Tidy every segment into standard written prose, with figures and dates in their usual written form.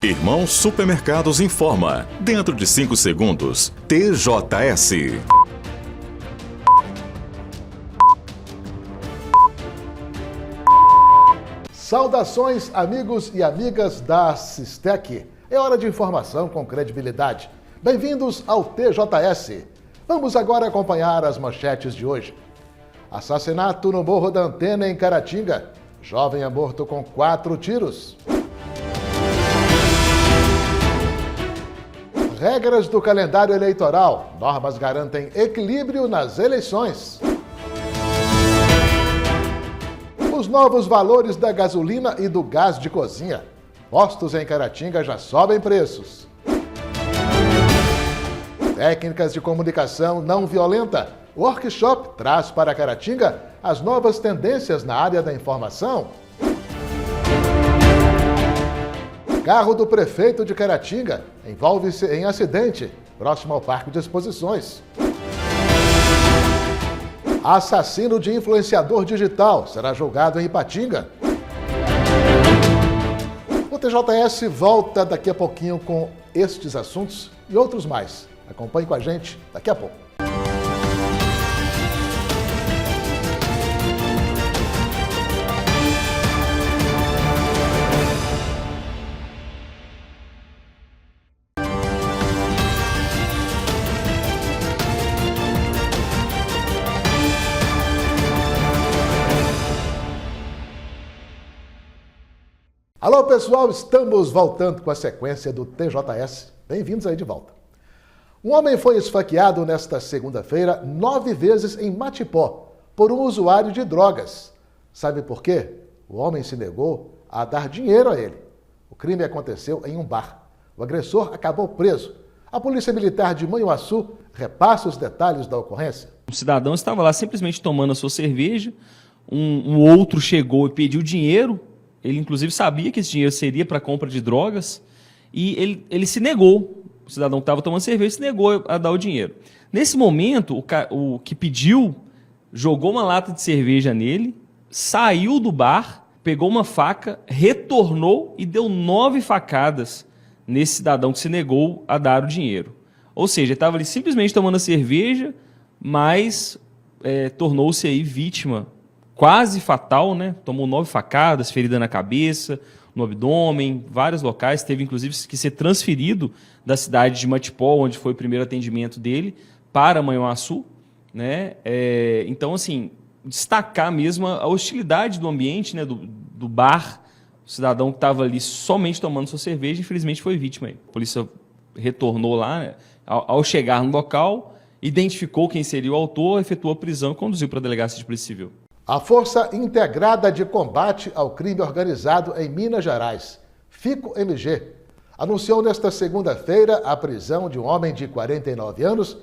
Irmão Supermercados informa. Dentro de 5 segundos. TJS. Saudações, amigos e amigas da Sistec. É hora de informação com credibilidade. Bem-vindos ao TJS. Vamos agora acompanhar as manchetes de hoje. Assassinato no Morro da Antena, em Caratinga. Jovem é morto com 4 tiros. Regras do calendário eleitoral. Normas garantem equilíbrio nas eleições. Os novos valores da gasolina e do gás de cozinha. Postos em Caratinga já sobem preços. Técnicas de comunicação não violenta. Workshop traz para Caratinga as novas tendências na área da informação. Carro do prefeito de Caratinga envolve-se em acidente próximo ao Parque de Exposições. Assassino de influenciador digital será julgado em Ipatinga. O TJS volta daqui a pouquinho com estes assuntos e outros mais. Acompanhe com a gente daqui a pouco. Alô, pessoal, estamos voltando com a sequência do TJS. Bem-vindos aí de volta. Um homem foi esfaqueado nesta segunda-feira 9 vezes em Matipó por um usuário de drogas. Sabe por quê? O homem se negou a dar dinheiro a ele. O crime aconteceu em um bar. O agressor acabou preso. A Polícia Militar de Manhuaçu repassa os detalhes da ocorrência. O cidadão estava lá simplesmente tomando a sua cerveja, um outro chegou e pediu dinheiro. Ele, inclusive, sabia que esse dinheiro seria para compra de drogas e ele se negou. O cidadão que estava tomando cerveja se negou a dar o dinheiro. Nesse momento, o que pediu jogou uma lata de cerveja nele, saiu do bar, pegou uma faca, retornou e deu 9 facadas nesse cidadão que se negou a dar o dinheiro. Ou seja, ele estava ali simplesmente tomando a cerveja, mas tornou-se aí vítima quase fatal, né? Tomou 9 facadas, ferida na cabeça, no abdômen, vários locais. Teve, inclusive, que ser transferido da cidade de Matipó, onde foi o primeiro atendimento dele, para Manhuaçu, né? Então, assim, destacar mesmo a hostilidade do ambiente, né? Do bar. O cidadão que estava ali somente tomando sua cerveja, infelizmente, foi vítima. A polícia retornou lá, né? Ao chegar no local, identificou quem seria o autor, efetuou a prisão e conduziu para a delegacia de Polícia Civil. A Força Integrada de Combate ao Crime Organizado em Minas Gerais, FICO-MG, anunciou nesta segunda-feira a prisão de um homem de 49 anos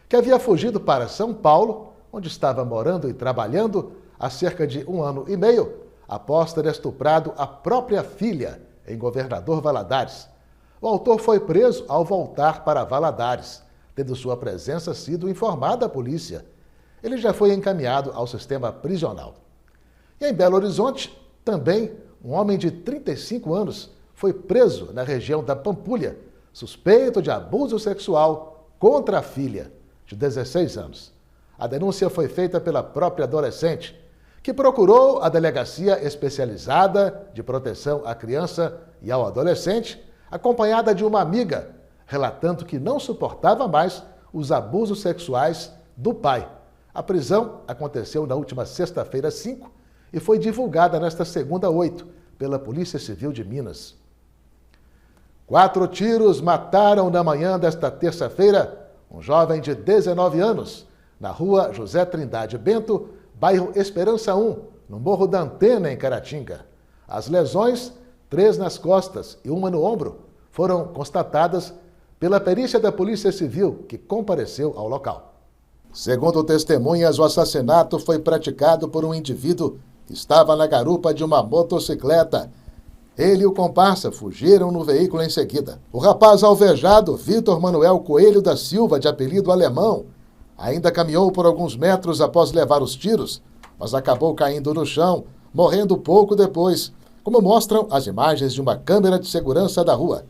que havia fugido para São Paulo, onde estava morando e trabalhando há cerca de 1 ano e meio, após ter estuprado a própria filha em Governador Valadares. O autor foi preso ao voltar para Valadares, tendo sua presença sido informada à polícia. Ele já foi encaminhado ao sistema prisional. E em Belo Horizonte, também, um homem de 35 anos foi preso na região da Pampulha, suspeito de abuso sexual contra a filha, de 16 anos. A denúncia foi feita pela própria adolescente, que procurou a Delegacia Especializada de Proteção à Criança e ao Adolescente, acompanhada de uma amiga, relatando que não suportava mais os abusos sexuais do pai. A prisão aconteceu na última sexta-feira, 5, e foi divulgada nesta segunda, 8, pela Polícia Civil de Minas. 4 tiros mataram na manhã desta terça-feira um jovem de 19 anos, na rua José Trindade Bento, bairro Esperança 1, no Morro da Antena, em Caratinga. As lesões, 3 nas costas e 1 no ombro, foram constatadas pela perícia da Polícia Civil, que compareceu ao local. Segundo testemunhas, o assassinato foi praticado por um indivíduo que estava na garupa de uma motocicleta. Ele e o comparsa fugiram no veículo em seguida. O rapaz alvejado, Vitor Manuel Coelho da Silva, de apelido Alemão, ainda caminhou por alguns metros após levar os tiros, mas acabou caindo no chão, morrendo pouco depois, como mostram as imagens de uma câmera de segurança da rua.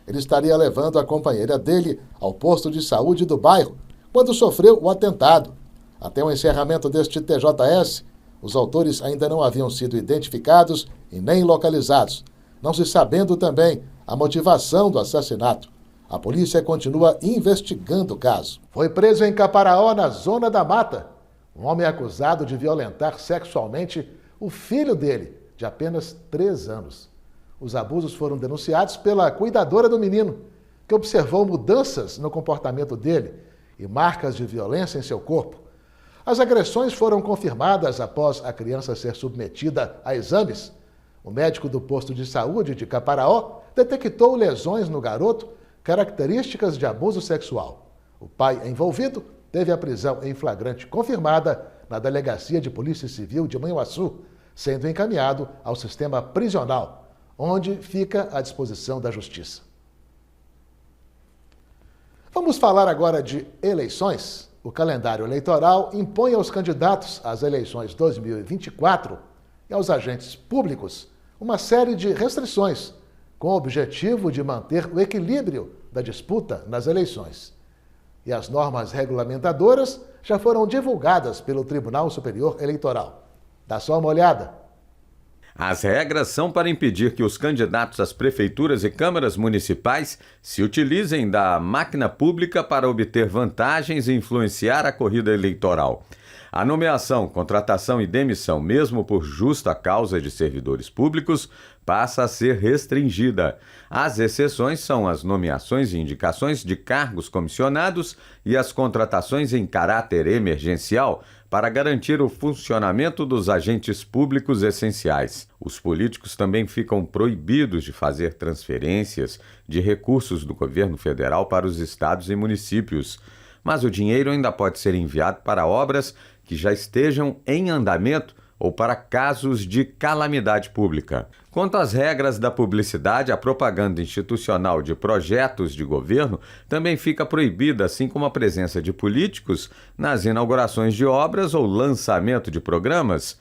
Ele estaria levando a companheira dele ao posto de saúde do bairro quando sofreu o atentado. Até o encerramento deste TJS, os autores ainda não haviam sido identificados e nem localizados, não se sabendo também a motivação do assassinato. A polícia continua investigando o caso. Foi preso em Caparaó, na Zona da Mata, um homem acusado de violentar sexualmente o filho dele, de apenas 3 anos. Os abusos foram denunciados pela cuidadora do menino, que observou mudanças no comportamento dele e marcas de violência em seu corpo. As agressões foram confirmadas após a criança ser submetida a exames. O médico do posto de saúde de Caparaó detectou lesões no garoto, características de abuso sexual. O pai envolvido teve a prisão em flagrante confirmada na Delegacia de Polícia Civil de Manhuaçu, sendo encaminhado ao sistema prisional, onde fica à disposição da Justiça. Vamos falar agora de eleições. O calendário eleitoral impõe aos candidatos às eleições 2024 e aos agentes públicos uma série de restrições, com o objetivo de manter o equilíbrio da disputa nas eleições. E as normas regulamentadoras já foram divulgadas pelo Tribunal Superior Eleitoral. Dá só uma olhada. As regras são para impedir que os candidatos às prefeituras e câmaras municipais se utilizem da máquina pública para obter vantagens e influenciar a corrida eleitoral. A nomeação, contratação e demissão, mesmo por justa causa de servidores públicos, passa a ser restringida. As exceções são as nomeações e indicações de cargos comissionados e as contratações em caráter emergencial para garantir o funcionamento dos agentes públicos essenciais. Os políticos também ficam proibidos de fazer transferências de recursos do governo federal para os estados e municípios, mas o dinheiro ainda pode ser enviado para obras que já estejam em andamento ou para casos de calamidade pública. Quanto às regras da publicidade, a propaganda institucional de projetos de governo também fica proibida, assim como a presença de políticos nas inaugurações de obras ou lançamento de programas.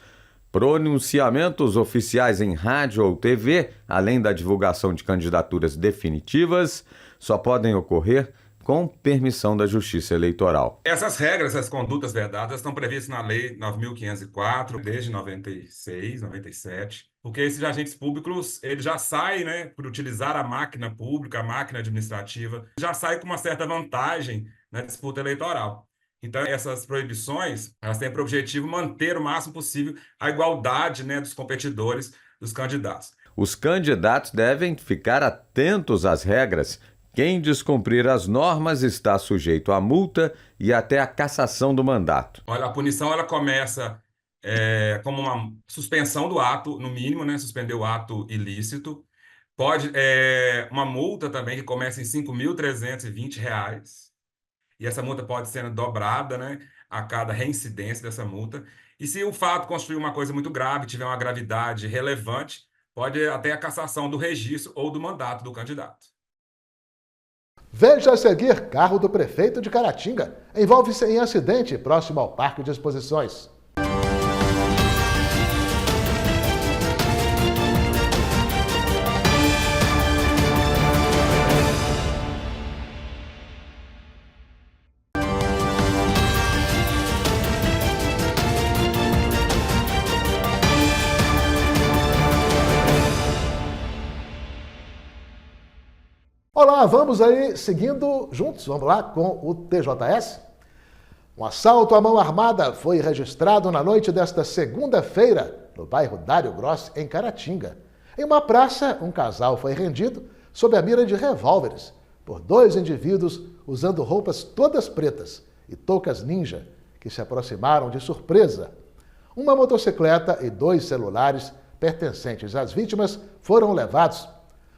Pronunciamentos oficiais em rádio ou TV, além da divulgação de candidaturas definitivas, só podem ocorrer com permissão da Justiça Eleitoral. Essas regras, essas condutas vedadas estão previstas na Lei 9.504, desde 96, 97, porque esses agentes públicos, eles já saem, né, por utilizar a máquina pública, a máquina administrativa, já saem com uma certa vantagem na disputa eleitoral. Então, essas proibições, elas têm por objetivo manter o máximo possível a igualdade, né, dos competidores, dos candidatos. Os candidatos devem ficar atentos às regras. Quem descumprir as normas está sujeito a multa e até a cassação do mandato. Olha, a punição ela começa como uma suspensão do ato, no mínimo, né, suspender o ato ilícito. Pode uma multa também que começa em R$ 5.320. E essa multa pode ser dobrada, né, a cada reincidência dessa multa. E se o fato constituir uma coisa muito grave, tiver uma gravidade relevante, pode até a cassação do registro ou do mandato do candidato. Veja a seguir: carro do prefeito de Caratinga envolve-se em acidente próximo ao Parque de Exposições. Olá, vamos aí seguindo juntos, vamos lá com o TJS. Um assalto à mão armada foi registrado na noite desta segunda-feira no bairro Dário Grossi, em Caratinga. Em uma praça, um casal foi rendido sob a mira de revólveres por 2 indivíduos usando roupas todas pretas e toucas ninja, que se aproximaram de surpresa. Uma motocicleta e 2 celulares pertencentes às vítimas foram levados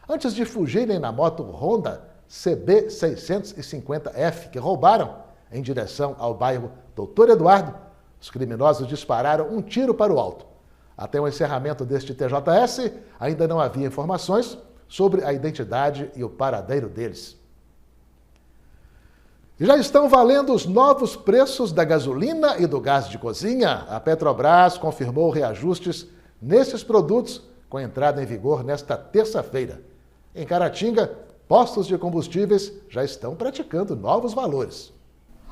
antes de fugirem na moto Honda CB 650F, que roubaram em direção ao bairro Doutor Eduardo. Os criminosos dispararam um tiro para o alto. Até o encerramento deste TJS, ainda não havia informações sobre a identidade e o paradeiro deles. Já estão valendo os novos preços da gasolina e do gás de cozinha. A Petrobras confirmou reajustes nesses produtos com entrada em vigor nesta terça-feira. Em Caratinga, postos de combustíveis já estão praticando novos valores.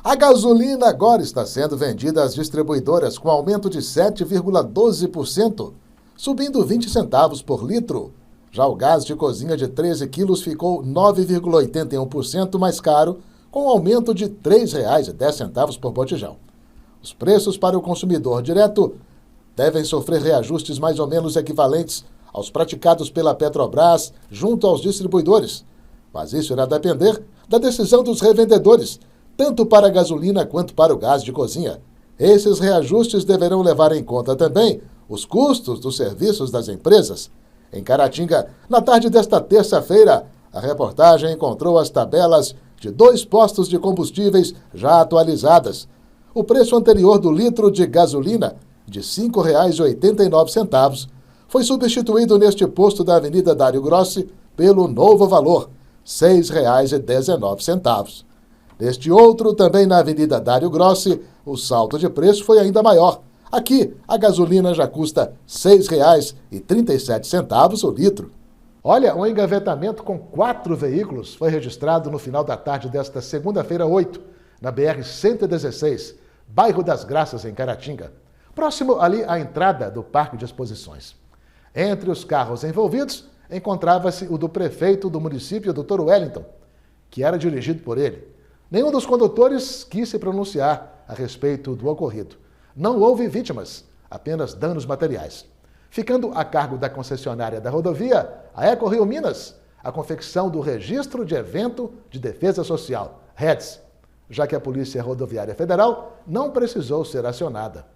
A gasolina agora está sendo vendida às distribuidoras com aumento de 7,12%, subindo 20 centavos por litro. Já o gás de cozinha de 13 quilos ficou 9,81% mais caro, com aumento de R$ 3,10 por botijão. Os preços para o consumidor direto devem sofrer reajustes mais ou menos equivalentes aos praticados pela Petrobras junto aos distribuidores, mas isso irá depender da decisão dos revendedores, tanto para a gasolina quanto para o gás de cozinha. Esses reajustes deverão levar em conta também os custos dos serviços das empresas. Em Caratinga, na tarde desta terça-feira, a reportagem encontrou as tabelas de 2 postos de combustíveis já atualizadas. O preço anterior do litro de gasolina, de R$ 5,89, foi substituído neste posto da Avenida Dário Grossi pelo novo valor, R$ 6,19. Neste outro, também na Avenida Dário Grossi, o salto de preço foi ainda maior. Aqui, a gasolina já custa R$ 6,37 o litro. Olha, um engavetamento com 4 veículos foi registrado no final da tarde desta segunda-feira, 8, na BR-116, bairro das Graças, em Caratinga, próximo ali à entrada do Parque de Exposições. Entre os carros envolvidos, encontrava-se o do prefeito do município, Dr. Wellington, que era dirigido por ele. Nenhum dos condutores quis se pronunciar a respeito do ocorrido. Não houve vítimas, apenas danos materiais. Ficando a cargo da concessionária da rodovia, a EcoRio Minas, a confecção do Registro de Evento de Defesa Social, REDS, já que a Polícia Rodoviária Federal não precisou ser acionada.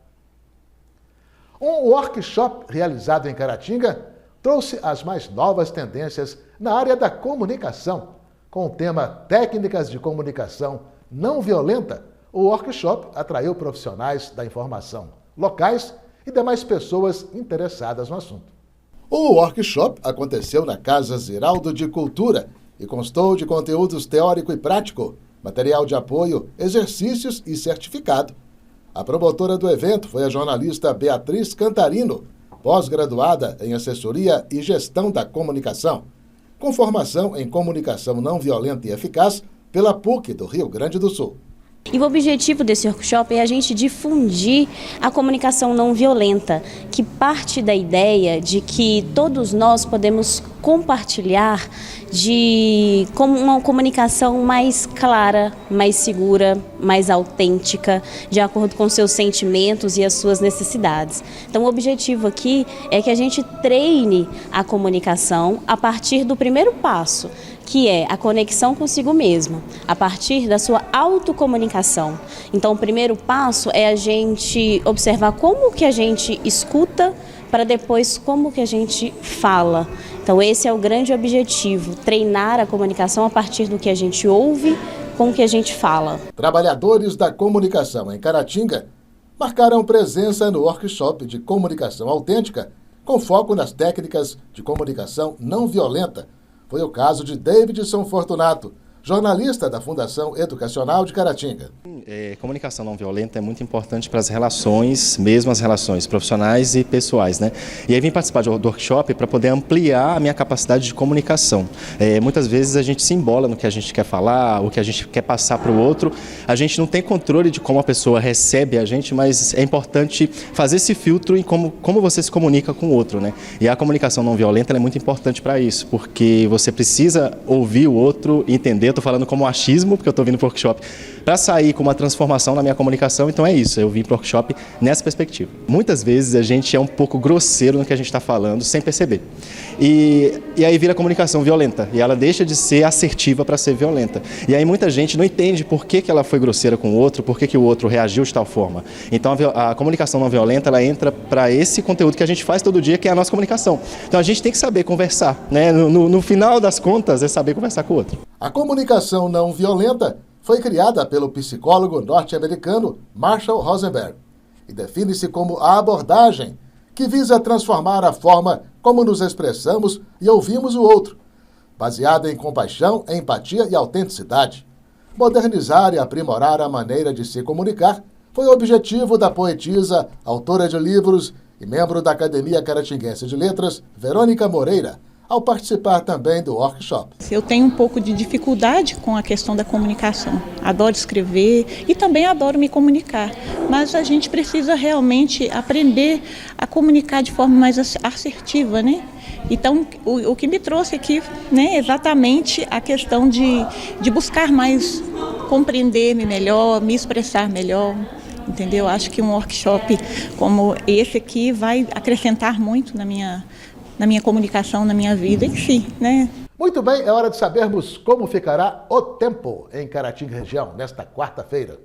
Um workshop realizado em Caratinga trouxe as mais novas tendências na área da comunicação. Com o tema Técnicas de Comunicação Não Violenta, o workshop atraiu profissionais da informação, locais e demais pessoas interessadas no assunto. O workshop aconteceu na Casa Ziraldo de Cultura e constou de conteúdos teórico e prático, material de apoio, exercícios e certificado. A promotora do evento foi a jornalista Beatriz Cantarino, pós-graduada em Assessoria e Gestão da Comunicação, com formação em Comunicação Não Violenta e Eficaz pela PUC do Rio Grande do Sul. E o objetivo desse workshop é a gente difundir a comunicação não violenta, que parte da ideia de que todos nós podemos compartilhar de uma comunicação mais clara, mais segura, mais autêntica, de acordo com seus sentimentos e as suas necessidades. Então o objetivo aqui é que a gente treine a comunicação a partir do primeiro passo, que é a conexão consigo mesmo, a partir da sua autocomunicação. Então, o primeiro passo é a gente observar como que a gente escuta para depois como que a gente fala. Então, esse é o grande objetivo, treinar a comunicação a partir do que a gente ouve com o que a gente fala. Trabalhadores da comunicação em Caratinga marcaram presença no workshop de comunicação autêntica, com foco nas técnicas de comunicação não violenta. Foi o caso de Davidson Fortunato, jornalista da Fundação Educacional de Caratinga. Comunicação não violenta é muito importante para as relações, mesmo as relações profissionais e pessoais, né? E aí vim participar do workshop para poder ampliar a minha capacidade de comunicação. Muitas vezes a gente se embola no que a gente quer falar, o que a gente quer passar para o outro. A gente não tem controle de como a pessoa recebe a gente, mas é importante fazer esse filtro em como você se comunica com o outro, né? E a comunicação não violenta é muito importante para isso, porque você precisa ouvir o outro e entender. Estou falando como achismo, porque eu estou vindo para o workshop para sair com uma transformação na minha comunicação, então é isso, eu vim para o workshop nessa perspectiva. Muitas vezes a gente é um pouco grosseiro no que a gente está falando, sem perceber. E aí vira comunicação violenta, e ela deixa de ser assertiva para ser violenta. E aí muita gente não entende por que ela foi grosseira com o outro, por que o outro reagiu de tal forma. Então a comunicação não violenta, ela entra para esse conteúdo que a gente faz todo dia, que é a nossa comunicação. Então a gente tem que saber conversar, né? No final das contas, é saber conversar com o outro. A comunicação não violenta foi criada pelo psicólogo norte-americano Marshall Rosenberg e define-se como a abordagem que visa transformar a forma como nos expressamos e ouvimos o outro, baseada em compaixão, empatia e autenticidade. Modernizar e aprimorar a maneira de se comunicar foi o objetivo da poetisa, autora de livros e membro da Academia Caratinguense de Letras, Verônica Moreira, ao participar também do workshop. Eu tenho um pouco de dificuldade com a questão da comunicação. Adoro escrever e também adoro me comunicar, mas a gente precisa realmente aprender a comunicar de forma mais assertiva, né? Então, o que me trouxe aqui, né, exatamente a questão de buscar mais compreender-me melhor, me expressar melhor. Entendeu? Acho que um workshop como esse aqui vai acrescentar muito na minha comunicação, na minha vida em si, né? Muito bem, é hora de sabermos como ficará o tempo em Caratinga região nesta quarta-feira.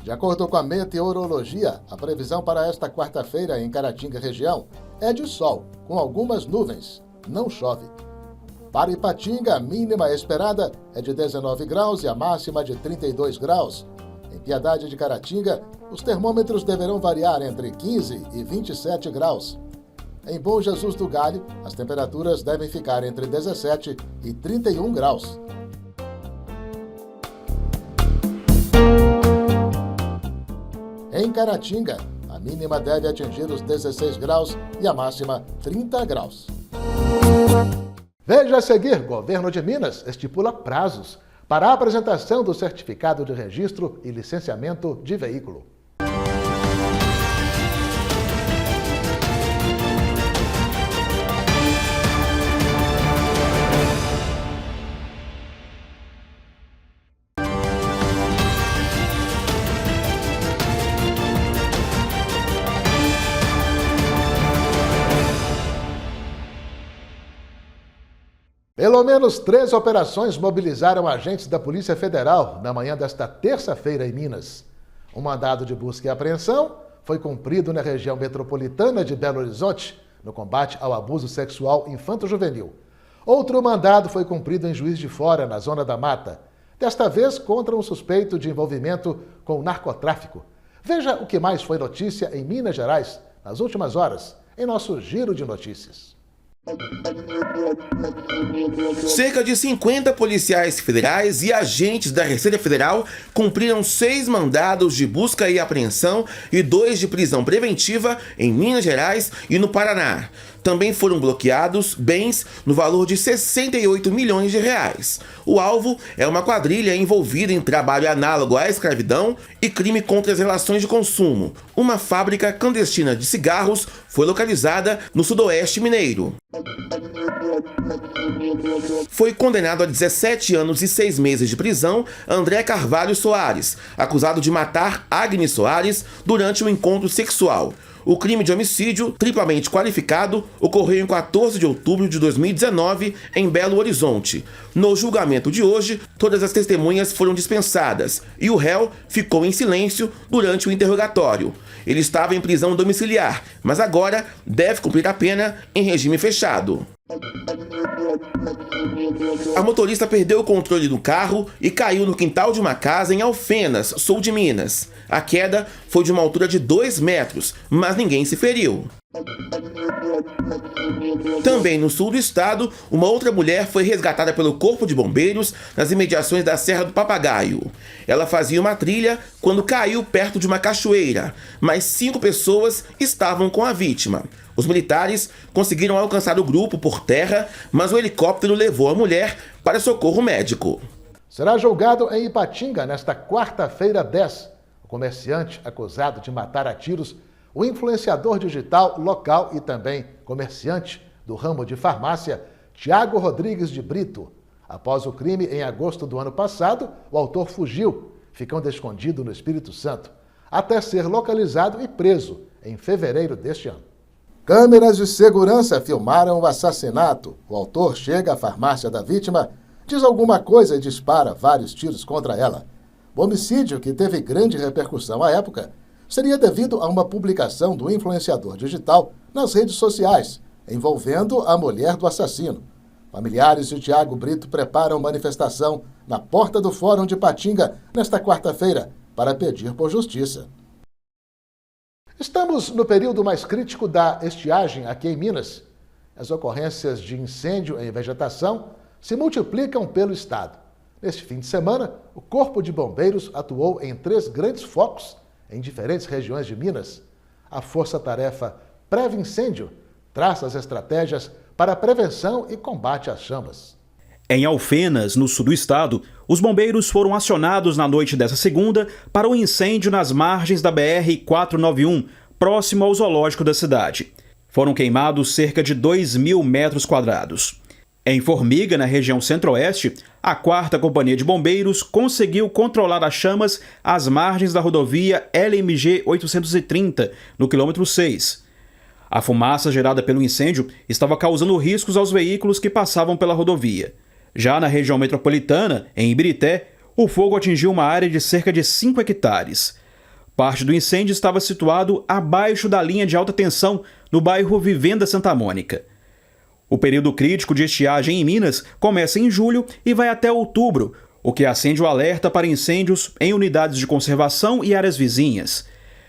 De acordo com a meteorologia, a previsão para esta quarta-feira em Caratinga região é de sol, com algumas nuvens. Não chove. Para Ipatinga, a mínima esperada é de 19 graus e a máxima de 32 graus. Em Piedade de Caratinga, os termômetros deverão variar entre 15 e 27 graus. Em Bom Jesus do Galho, as temperaturas devem ficar entre 17 e 31 graus. Em Caratinga, a mínima deve atingir os 16 graus e a máxima 30 graus. Veja a seguir, Governo de Minas estipula prazos para a apresentação do certificado de registro e licenciamento de veículo. Pelo menos 3 operações mobilizaram agentes da Polícia Federal na manhã desta terça-feira em Minas. Um mandado de busca e apreensão foi cumprido na região metropolitana de Belo Horizonte, no combate ao abuso sexual infanto-juvenil. Outro mandado foi cumprido em Juiz de Fora, na Zona da Mata, desta vez contra um suspeito de envolvimento com o narcotráfico. Veja o que mais foi notícia em Minas Gerais nas últimas horas, em nosso Giro de Notícias. Cerca de 50 policiais federais e agentes da Receita Federal cumpriram 6 mandados de busca e apreensão e 2 de prisão preventiva em Minas Gerais e no Paraná. Também foram bloqueados bens no valor de 68 milhões de reais. O alvo é uma quadrilha envolvida em trabalho análogo à escravidão e crime contra as relações de consumo. Uma fábrica clandestina de cigarros foi localizada no sudoeste mineiro. Foi condenado a 17 anos e 6 meses de prisão André Carvalho Soares, acusado de matar Agnes Soares durante um encontro sexual. O crime de homicídio, triplamente qualificado, ocorreu em 14 de outubro de 2019, em Belo Horizonte. No julgamento de hoje, todas as testemunhas foram dispensadas e o réu ficou em silêncio durante o interrogatório. Ele estava em prisão domiciliar, mas agora deve cumprir a pena em regime fechado. A motorista perdeu o controle do carro e caiu no quintal de uma casa em Alfenas, sul de Minas. A queda foi de uma altura de 2 metros, mas ninguém se feriu. Também no sul do estado, uma outra mulher foi resgatada pelo Corpo de Bombeiros nas imediações da Serra do Papagaio. Ela fazia uma trilha quando caiu perto de uma cachoeira, mas 5 pessoas estavam com a vítima. Os militares conseguiram alcançar o grupo por terra, mas o helicóptero levou a mulher para socorro médico. Será julgado em Ipatinga nesta quarta-feira 10. O comerciante acusado de matar a tiros o influenciador digital local e também comerciante do ramo de farmácia, Tiago Rodrigues de Brito. Após o crime, em agosto do ano passado, o autor fugiu, ficando escondido no Espírito Santo, até ser localizado e preso em fevereiro deste ano. Câmeras de segurança filmaram o assassinato. O autor chega à farmácia da vítima, diz alguma coisa e dispara vários tiros contra ela. O homicídio, que teve grande repercussão à época, seria devido a uma publicação do influenciador digital nas redes sociais, envolvendo a mulher do assassino. Familiares de Tiago Brito preparam manifestação na porta do Fórum de Ipatinga nesta quarta-feira para pedir por justiça. Estamos no período mais crítico da estiagem aqui em Minas. As ocorrências de incêndio em vegetação se multiplicam pelo estado. Neste fim de semana, o Corpo de Bombeiros atuou em 3 grandes focos em diferentes regiões de Minas. A Força-Tarefa Preve Incêndio traça as estratégias para a prevenção e combate às chamas. Em Alfenas, no sul do estado, os bombeiros foram acionados na noite dessa segunda para o incêndio nas margens da BR-491, próximo ao zoológico da cidade. Foram queimados cerca de 2.000 metros quadrados. Em Formiga, na região centro-oeste, a 4ª Companhia de Bombeiros conseguiu controlar as chamas às margens da rodovia LMG 830, no quilômetro 6. A fumaça gerada pelo incêndio estava causando riscos aos veículos que passavam pela rodovia. Já na região metropolitana, em Ibirité, o fogo atingiu uma área de cerca de 5 hectares. Parte do incêndio estava situado abaixo da linha de alta tensão, no bairro Vivenda Santa Mônica. O período crítico de estiagem em Minas começa em julho e vai até outubro, o que acende o alerta para incêndios em unidades de conservação e áreas vizinhas.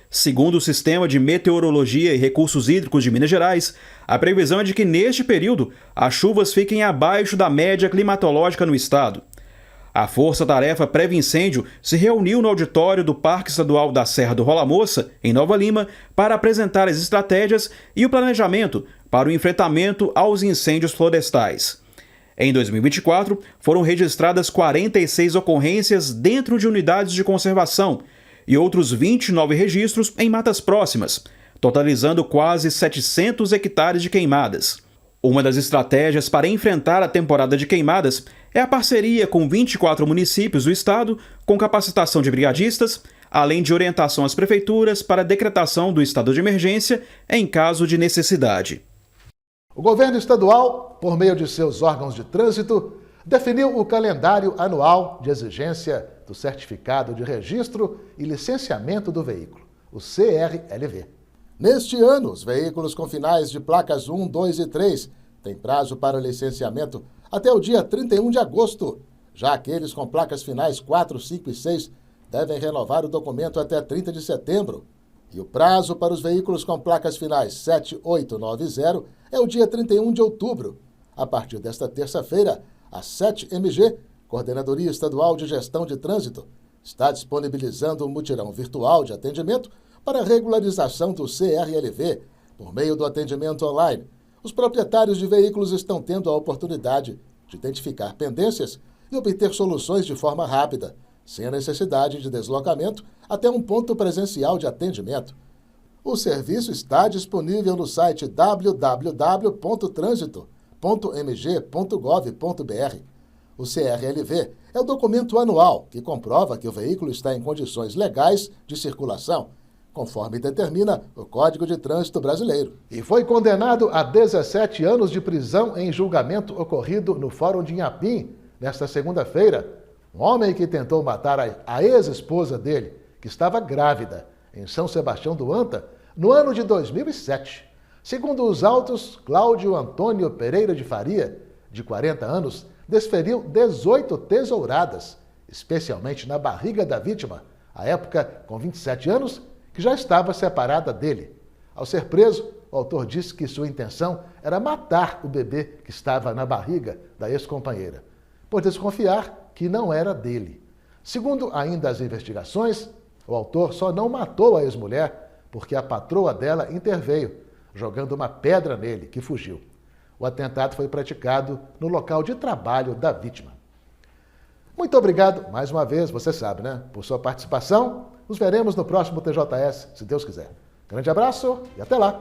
Segundo o Sistema de Meteorologia e Recursos Hídricos de Minas Gerais, a previsão é de que neste período as chuvas fiquem abaixo da média climatológica no estado. A Força-Tarefa Preve Incêndio se reuniu no auditório do Parque Estadual da Serra do Rola Moça, em Nova Lima, para apresentar as estratégias e o planejamento para o enfrentamento aos incêndios florestais. Em 2024, foram registradas 46 ocorrências dentro de unidades de conservação e outros 29 registros em matas próximas, totalizando quase 700 hectares de queimadas. Uma das estratégias para enfrentar a temporada de queimadas é a parceria com 24 municípios do estado, com capacitação de brigadistas, além de orientação às prefeituras para a decretação do estado de emergência em caso de necessidade. O governo estadual, por meio de seus órgãos de trânsito, definiu o calendário anual de exigência do Certificado de Registro e Licenciamento do Veículo, o CRLV. Neste ano, os veículos com finais de placas 1, 2 e 3 têm prazo para licenciamento até o dia 31 de agosto. Já aqueles com placas finais 4, 5 e 6 devem renovar o documento até 30 de setembro. E o prazo para os veículos com placas finais 7, 8, 9 e 0 é o dia 31 de outubro. A partir desta terça-feira, a 7MG, Coordenadoria Estadual de Gestão de Trânsito, está disponibilizando um mutirão virtual de atendimento para a regularização do CRLV por meio do atendimento online. Os proprietários de veículos estão tendo a oportunidade de identificar pendências e obter soluções de forma rápida, sem a necessidade de deslocamento até um ponto presencial de atendimento. O serviço está disponível no site www.transito.mg.gov.br. O CRLV é o documento anual que comprova que o veículo está em condições legais de circulação, conforme determina o Código de Trânsito Brasileiro. E foi condenado a 17 anos de prisão em julgamento ocorrido no Fórum de Inhapim, nesta segunda-feira, um homem que tentou matar a ex-esposa dele, que estava grávida, em São Sebastião do Anta, no ano de 2007. Segundo os autos, Cláudio Antônio Pereira de Faria, de 40 anos, desferiu 18 tesouradas, especialmente na barriga da vítima, à época com 27 anos, que já estava separada dele. Ao ser preso, o autor disse que sua intenção era matar o bebê que estava na barriga da ex-companheira, por desconfiar que não era dele. Segundo ainda as investigações, o autor só não matou a ex-mulher porque a patroa dela interveio, jogando uma pedra nele, que fugiu. O atentado foi praticado no local de trabalho da vítima. Muito obrigado, mais uma vez, você sabe, né? Por sua participação. Nos veremos no próximo TJS, se Deus quiser. Grande abraço e até lá!